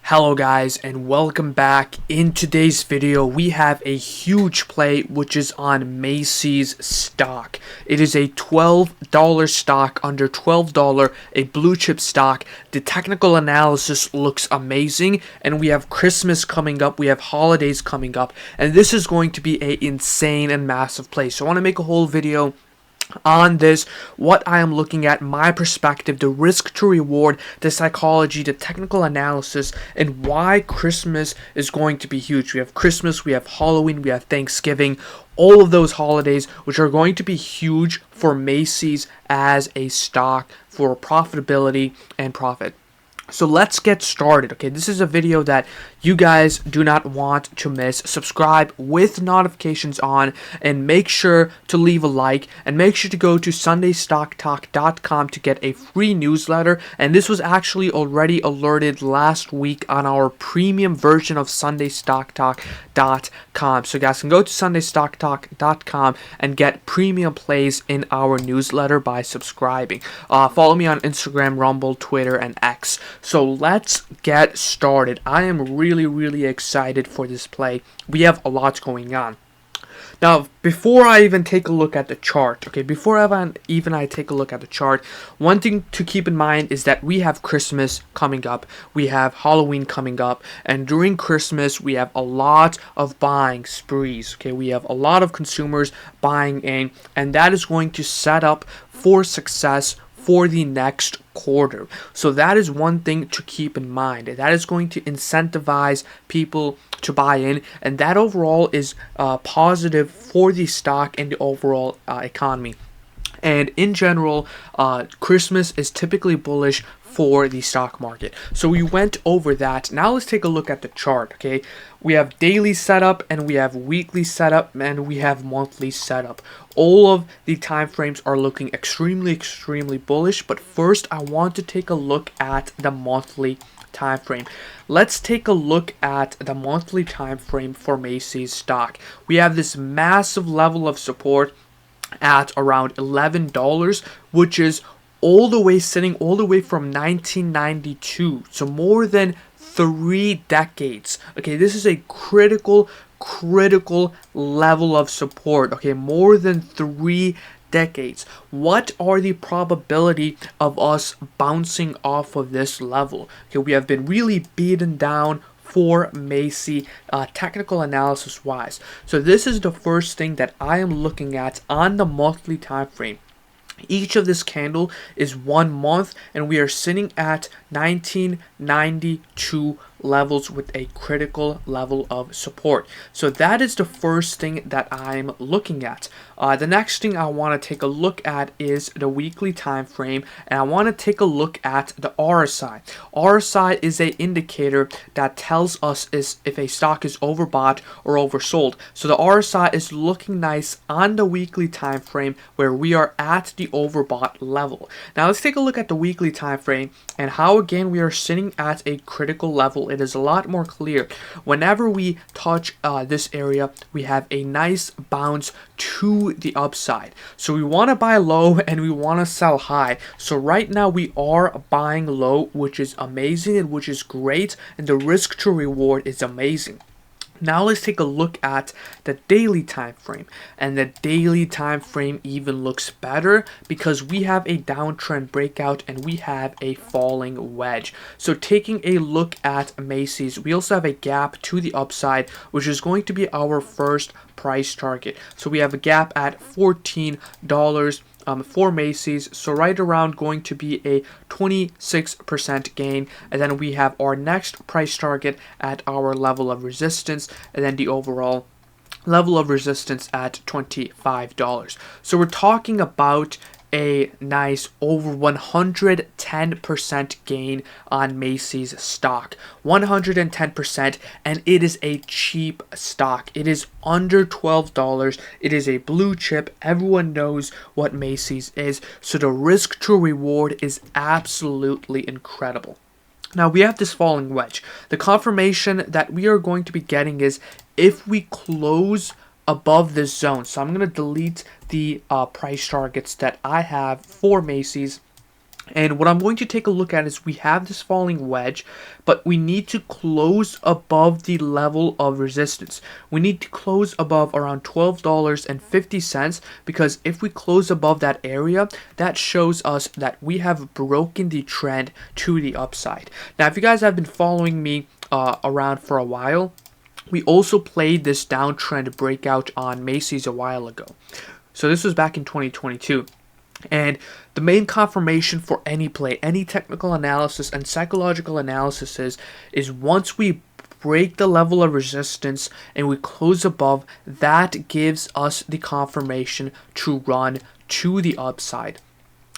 Hello guys, and welcome back. In today's video we have a huge play which is on Macy's stock. It is a $12 stock, under $12, a blue chip stock. The technical analysis looks amazing, and we have Christmas coming up, we have holidays coming up, and this is going to be a insane and massive play. So I want to make a whole video on this, what I am looking at, my perspective, the risk to reward, the psychology, the technical analysis, and why Christmas is going to be huge. We have Christmas, we have Halloween, we have Thanksgiving, all of those holidays which are going to be huge for Macy's as a stock for profitability and profit. So let's get started. Okay, this is a video that you guys do not want to miss. Subscribe with notifications on, and make sure to leave a like, and make sure to go to sundaystocktalk.com to get a free newsletter. And this was actually already alerted last week on our premium version of sundaystocktalk.com. So you guys can go to sundaystocktalk.com and get premium plays in our newsletter by subscribing. Follow me on Instagram, Rumble, Twitter, and X. So let's get started. I am really excited for this play. We have a lot going on. Now, before I even take a look at the chart, okay, before I take a look at the chart, one thing to keep in mind is that we have Christmas coming up, we have Halloween coming up, and during Christmas, we have a lot of buying sprees, okay, we have a lot of consumers buying in, and that is going to set up for success for the next quarter. So that is one thing to keep in mind. That is going to incentivize people to buy in, and that overall is positive for the stock and the overall economy. And in general, Christmas is typically bullish for the stock market. So we went over that. Now let's take a look at the chart, okay? We have daily setup, and we have weekly setup, and we have monthly setup. All of the time frames are looking extremely bullish, but first I want to take a look at the monthly time frame. Let's take a look at the monthly time frame for Macy's stock. We have this massive level of support at around $11, which is sitting all the way from 1992, so more than 3 decades. Okay, this is a critical level of support. Okay, more than 3 decades. What are the probability of us bouncing off of this level? Okay, we have been really beaten down for Macy technical analysis wise. So this is the first thing that I am looking at on the monthly time frame. Each of this candle is 1 month, and we are sitting at 1992 levels with a critical level of support. So that is the first thing that I'm looking at. The next thing I want to take a look at is the weekly time frame, and I want to take a look at the RSI. RSI is an indicator that tells us if a stock is overbought or oversold. So the RSI is looking nice on the weekly time frame, where we are at the overbought level. Now let's take a look at the weekly time frame and how again we are sitting at a critical level. It is a lot more clear. Whenever we touch this area, we have a nice bounce to the upside. So we want to buy low and we want to sell high. So right now we are buying low, which is amazing and which is great, and the risk to reward is amazing. Now let's take a look at the daily time frame, and the daily time frame even looks better because we have a downtrend breakout and we have a falling wedge. So taking a look at Macy's, we also have a gap to the upside, which is going to be our first price target. So we have a gap at $14 for Macy's, so right around going to be a 26% gain, and then we have our next price target at our level of resistance, and then the overall level of resistance at $25. So we're talking about a nice over 110% gain on Macy's stock. 110%, and it is a cheap stock. It is under $12. It is a blue chip. Everyone knows what Macy's is, so the risk to reward is absolutely incredible. Now we have this falling wedge. The confirmation that we are going to be getting is if we close above this zone. So I'm going to delete the price targets that I have for Macy's. And what I'm going to take a look at is we have this falling wedge, but we need to close above the level of resistance. We need to close above around $12.50, because if we close above that area, that shows us that we have broken the trend to the upside. Now, if you guys have been following me around for a while, we also played this downtrend breakout on Macy's a while ago. So this was back in 2022. And the main confirmation for any play, any technical analysis and psychological analysis is once we break the level of resistance and we close above, that gives us the confirmation to run to the upside.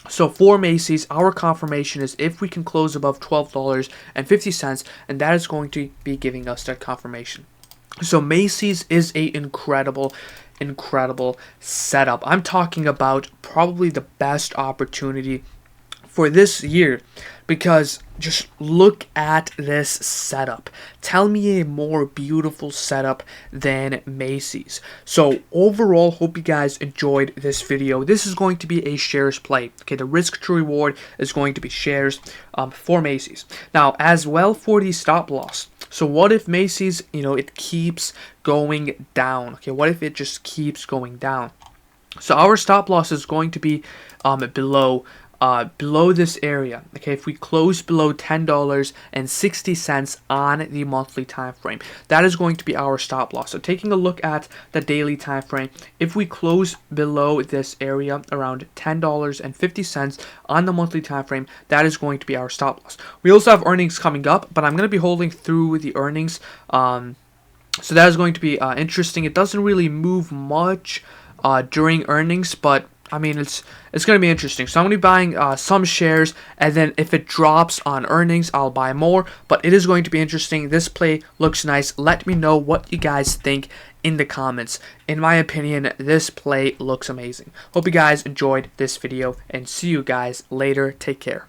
So for Macy's, our confirmation is if we can close above $12.50, and that is going to be giving us that confirmation. So Macy's is a incredible setup. I'm talking about probably the best opportunity for this year, because just look at this setup. Tell me a more beautiful setup than Macy's. So overall, hope you guys enjoyed this video. This is going to be a shares play. Okay, the risk to reward is going to be shares for Macy's. Now, as well for the stop loss. So what if Macy's, it keeps going down? Okay, what if it just keeps going down? So our stop loss is going to be below this area. Okay, if we close below $10.60 on the monthly time frame, that is going to be our stop loss. So taking a look at the daily time frame, if we close below this area around $10.50 on the monthly time frame, that is going to be our stop loss. We also have earnings coming up, but I'm going to be holding through the earnings. So that is going to be interesting. It doesn't really move much during earnings, but I mean, it's going to be interesting. So I'm going to be buying some shares, and then if it drops on earnings, I'll buy more. But it is going to be interesting. This play looks nice. Let me know what you guys think in the comments. In my opinion, this play looks amazing. Hope you guys enjoyed this video, and see you guys later. Take care.